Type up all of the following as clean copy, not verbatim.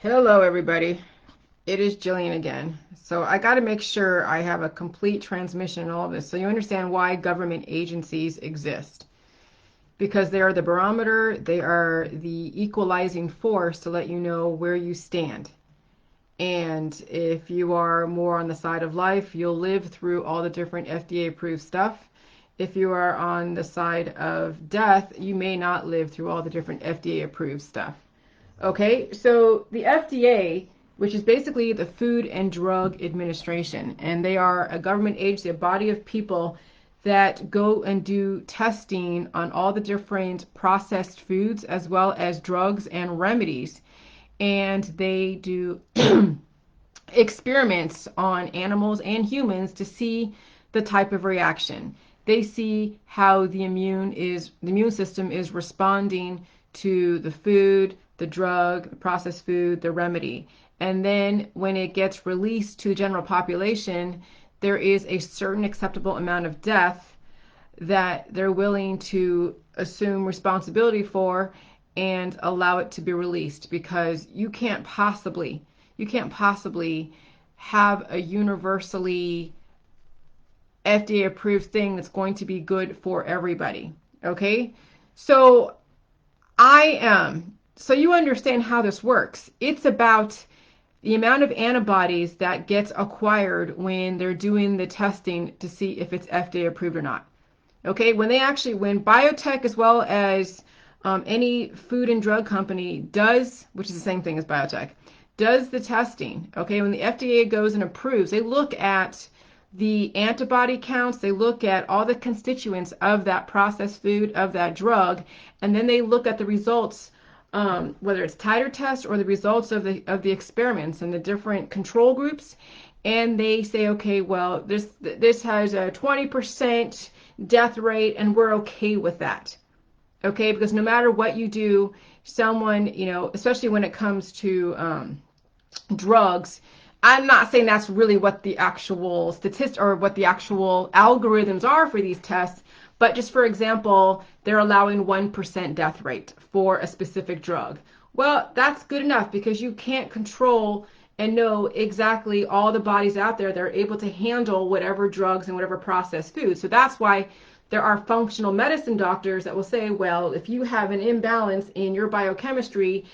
Hello, everybody. It is Jillian again. So I got to make sure I have a complete transmission in all of this so you understand why government agencies exist. Because they are the barometer, they are the equalizing force to let you know where you stand. And if you are more on the side of life, you'll live through all the different FDA approved stuff. If you are on the side of death, you may not live through all the different FDA approved stuff. Okay, so the FDA, which is basically the Food and Drug Administration, and they are a government agency, a body of people that go and do testing on all the different processed foods as well as drugs and remedies. And they do experiments on animals and humans to see the type of reaction. They see how the immune system is responding to the food, the drug, the processed food, the remedy. And then when it gets released to the general population, there is a certain acceptable amount of death that they're willing to assume responsibility for and allow it to be released, because you can't possibly have a universally FDA approved thing that's going to be good for everybody. Okay? So so you understand how this works. It's about the amount of antibodies that gets acquired when they're doing the testing to see if it's FDA approved or not. Okay, when biotech as well as any food and drug company does, which is the same thing as biotech, does the testing, okay, when the FDA goes and approves, they look at the antibody counts, they look at all the constituents of that processed food, of that drug, and then they look at the results, whether it's titer tests or the results of the experiments and the different control groups, and they say, okay, well, this has a 20% death rate, and we're okay with that. Okay, because no matter what you do, someone, especially when it comes to drugs, I'm not saying that's really what the actual statistics or what the actual algorithms are for these tests, but just for example, they're allowing 1% death rate for a specific drug. Well, that's good enough because you can't control and know exactly all the bodies out there that are able to handle whatever drugs and whatever processed food. So that's why there are functional medicine doctors that will say, well, if you have an imbalance in your biochemistry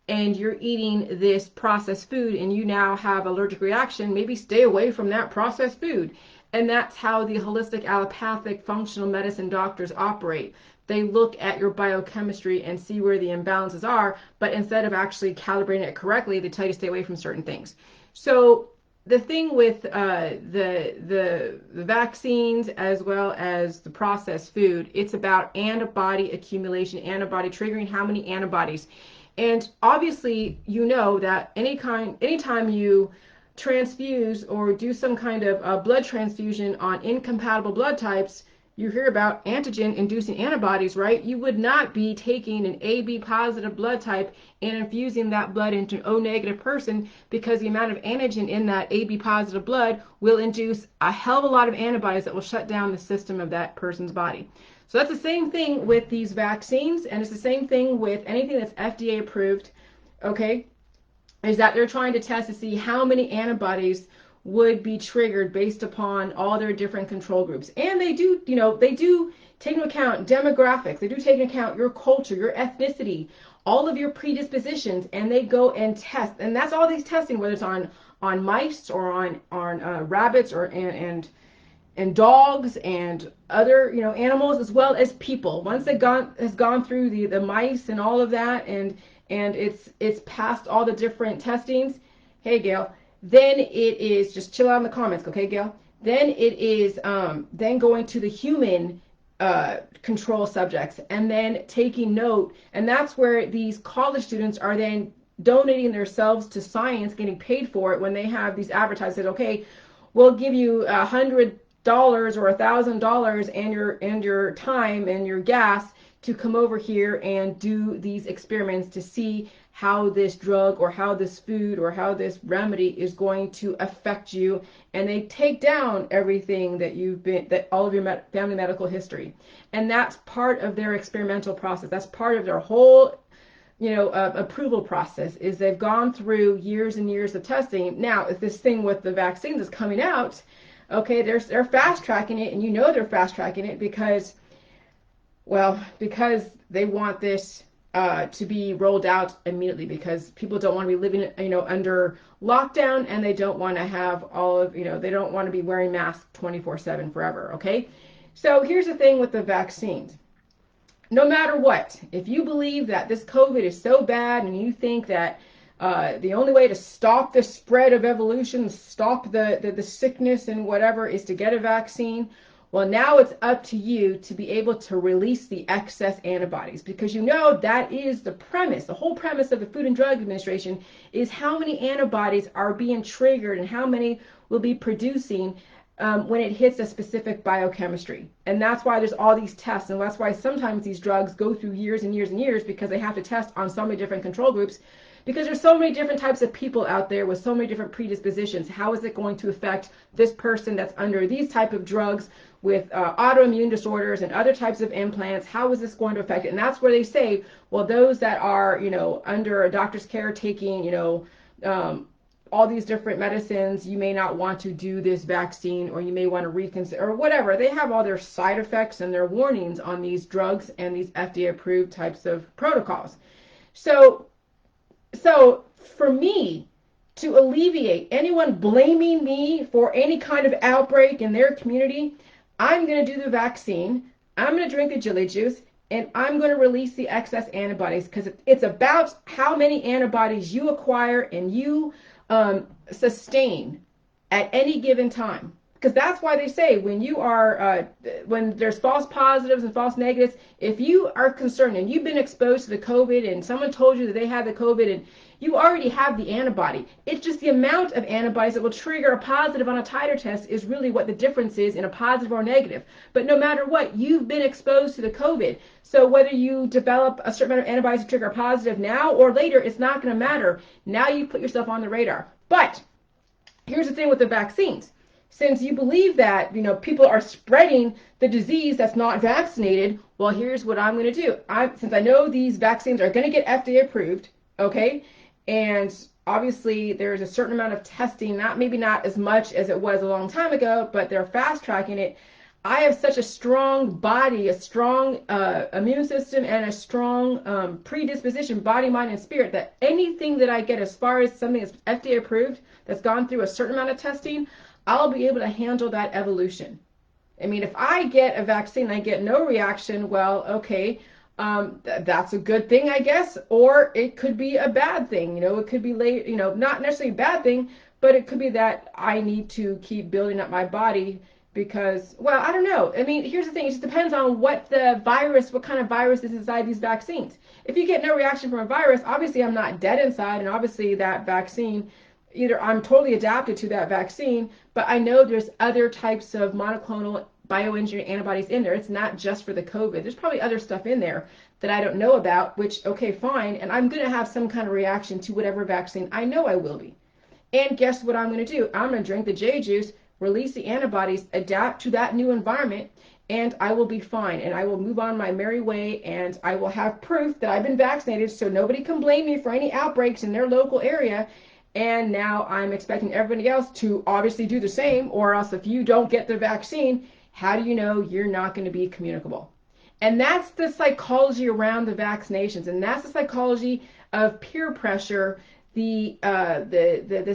and you're eating this processed food and you now have allergic reaction, maybe stay away from that processed food. And that's how the holistic allopathic functional medicine doctors operate. They look at your biochemistry and see where the imbalances are, but instead of actually calibrating it correctly, they tell you to stay away from certain things. So the thing with the vaccines as well as the processed food, it's about antibody accumulation, antibody triggering, how many antibodies. And obviously, you know that anytime you transfuse or do some kind of blood transfusion on incompatible blood types, you hear about antigen inducing antibodies, right? You would not be taking an AB positive blood type and infusing that blood into an O negative person, because the amount of antigen in that AB positive blood will induce a hell of a lot of antibodies that will shut down the system of that person's body. So that's the same thing with these vaccines, and it's the same thing with anything that's FDA approved, okay? Is that they're trying to test to see how many antibodies would be triggered based upon all their different control groups. And they do, they do take into account demographics. They do take into account your culture, your ethnicity, all of your predispositions, and they go and test. And that's all these testing, whether it's on mice or on rabbits or and dogs and other animals as well as people. Once it has gone through the mice and all of that, and it's passed all the different testings. Hey, Gail. Then it is, just chill out in the comments, okay, Gail? Then it is then going to the human control subjects and then taking note. And that's where these college students are then donating themselves to science, getting paid for it when they have these advertisements. Okay, we'll give you $100 or $1,000 and your time and your gas to come over here and do these experiments to see how this drug or how this food or how this remedy is going to affect you. And they take down everything that all of your family medical history. And that's part of their experimental process. That's part of their whole approval process is they've gone through years and years of testing. Now, if this thing with the vaccines is coming out, okay, they're fast tracking it, and they're fast tracking it because they want this to be rolled out immediately, because people don't want to be living, under lockdown, and they don't want to have they don't want to be wearing masks 24/7 forever. Okay, so here's the thing with the vaccines. No matter what, if you believe that this COVID is so bad and you think that the only way to stop the spread of evolution, stop the sickness and whatever, is to get a vaccine, well, now it's up to you to be able to release the excess antibodies, because that is the premise. The whole premise of the Food and Drug Administration is how many antibodies are being triggered and how many will be producing when it hits a specific biochemistry. And that's why there's all these tests, and that's why sometimes these drugs go through years and years and years, because they have to test on so many different control groups, because there's so many different types of people out there with so many different predispositions. How is it going to affect this person that's under these type of drugs with autoimmune disorders and other types of implants? How is this going to affect it? And that's where they say, well, those that are, under a doctor's care taking, all these different medicines, you may not want to do this vaccine, or you may want to reconsider, or whatever. They have all their side effects and their warnings on these drugs and these FDA approved types of protocols. So for me to alleviate anyone blaming me for any kind of outbreak in their community, I'm going to do the vaccine, I'm going to drink the jelly juice, and I'm going to release the excess antibodies, because it's about how many antibodies you acquire and you sustain at any given time. Because that's why they say when there's false positives and false negatives, if you are concerned and you've been exposed to the COVID and someone told you that they had the COVID and you already have the antibody, it's just the amount of antibodies that will trigger a positive on a titer test is really what the difference is in a positive or negative. But no matter what, you've been exposed to the COVID. So whether you develop a certain amount of antibodies to trigger a positive now or later, it's not going to matter. Now you put yourself on the radar. But here's the thing with the vaccines. Since you believe that, people are spreading the disease that's not vaccinated, well, here's what I'm going to do. Since I know these vaccines are going to get FDA approved, okay, and obviously there's a certain amount of testing, maybe not as much as it was a long time ago, but they're fast tracking it. I have such a strong body, a strong immune system, and a strong predisposition, body, mind, and spirit, that anything that I get as far as something that's FDA approved, that's gone through a certain amount of testing, I'll be able to handle that evolution. I mean, if I get a vaccine and I get no reaction, well, okay, that's a good thing, I guess, or it could be a bad thing. It could be late, not necessarily a bad thing, but it could be that I need to keep building up my body because, well, I don't know. I mean, here's the thing. It just depends on what kind of virus is inside these vaccines. If you get no reaction from a virus, obviously I'm not dead inside, and obviously that vaccine, either I'm totally adapted to that vaccine, but I know there's other types of monoclonal bioengineered antibodies in there. It's not just for the COVID. There's probably other stuff in there that I don't know about, which, okay, fine, and I'm going to have some kind of reaction to whatever vaccine I know I will be. And guess what I'm going to do? I'm going to drink the J juice, release the antibodies, adapt to that new environment, and I will be fine, and I will move on my merry way, and I will have proof that I've been vaccinated, so nobody can blame me for any outbreaks in their local area. And now I'm expecting everybody else to obviously do the same, or else if you don't get the vaccine, how do you know you're not going to be communicable? And that's the psychology around the vaccinations, and that's the psychology of peer pressure the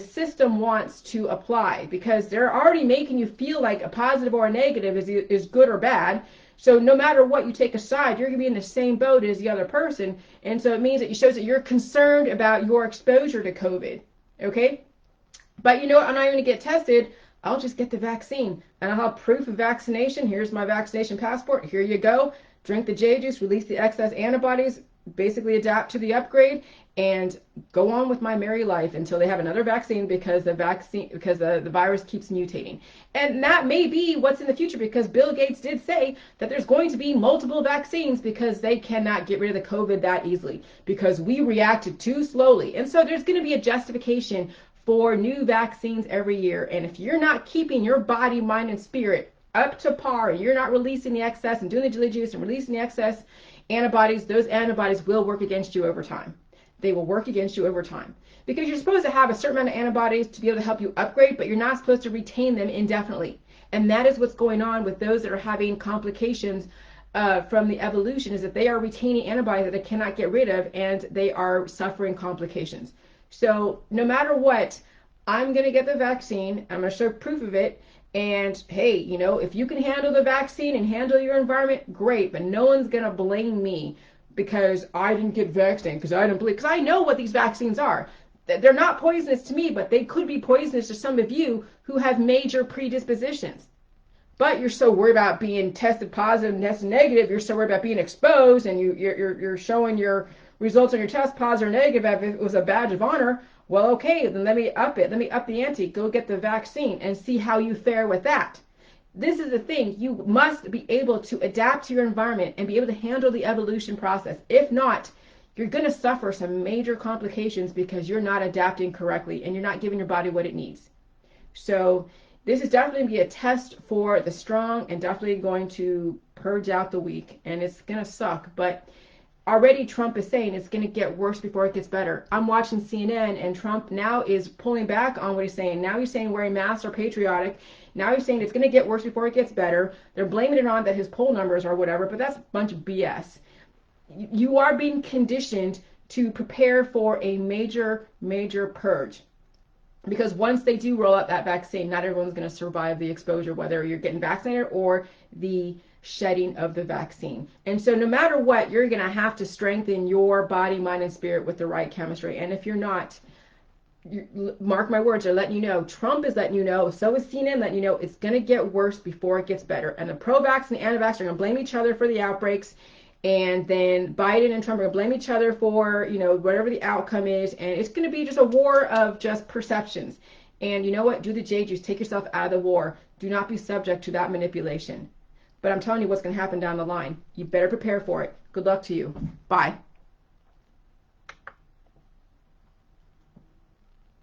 system wants to apply, because they're already making you feel like a positive or a negative is good or bad. So no matter what you take aside, you're going to be in the same boat as the other person. And so it means that it shows that you're concerned about your exposure to COVID. Okay? But you know what? I'm not even going to get tested. I'll just get the vaccine. And I'll have proof of vaccination. Here's my vaccination passport. Here you go. Drink the J juice, release the excess antibodies, basically adapt to the upgrade, and go on with my merry life until they have another vaccine, because the virus keeps mutating. And that may be what's in the future, because Bill Gates did say that there's going to be multiple vaccines, because they cannot get rid of the COVID that easily, because we reacted too slowly. And so there's going to be a justification for new vaccines every year. And if you're not keeping your body, mind, and spirit up to par, and you're not releasing the excess and doing the jelly juice and releasing the excess antibodies, those antibodies will work against you over time. They will work against you over time. Because you're supposed to have a certain amount of antibodies to be able to help you upgrade, but you're not supposed to retain them indefinitely. And that is what's going on with those that are having complications from the evolution, is that they are retaining antibodies that they cannot get rid of, and they are suffering complications. So no matter what, I'm going to get the vaccine. I'm going to show proof of it. And hey, you know, if you can handle the vaccine and handle your environment, great. But no one's going to blame me because I didn't get vaccinated, because I didn't believe, because I know what these vaccines are. They're not poisonous to me, but they could be poisonous to some of you who have major predispositions. But you're so worried about being tested positive and tested negative. You're so worried about being exposed, and you're showing your results on your test positive or negative as if it was a badge of honor. Well, okay, then let me up it. Let me up the ante. Go get the vaccine and see how you fare with that. This is the thing. You must be able to adapt to your environment and be able to handle the evolution process. If not, you're going to suffer some major complications because you're not adapting correctly and you're not giving your body what it needs. So this is definitely going to be a test for the strong and definitely going to purge out the weak. And it's going to suck. But already Trump is saying it's going to get worse before it gets better. I'm watching CNN, and Trump now is pulling back on what he's saying. Now he's saying wearing masks are patriotic. Now he's saying it's going to get worse before it gets better. They're blaming it on that his poll numbers or whatever, but that's a bunch of BS. You are being conditioned to prepare for a major, major purge. Because once they do roll out that vaccine, not everyone's going to survive the exposure, whether you're getting vaccinated or the shedding of the vaccine. And so no matter what, you're going to have to strengthen your body, mind, and spirit with the right chemistry. And if you're not, mark my words, they're letting you know. Trump is letting you know. So is CNN letting you know it's going to get worse before it gets better. And the pro-vax and the anti-vax are going to blame each other for the outbreaks. And then Biden and Trump are going to blame each other for, you know, whatever the outcome is. And it's going to be just a war of just perceptions. And you know what? Do the J juice. Take yourself out of the war. Do not be subject to that manipulation. But I'm telling you what's going to happen down the line. You better prepare for it. Good luck to you. Bye.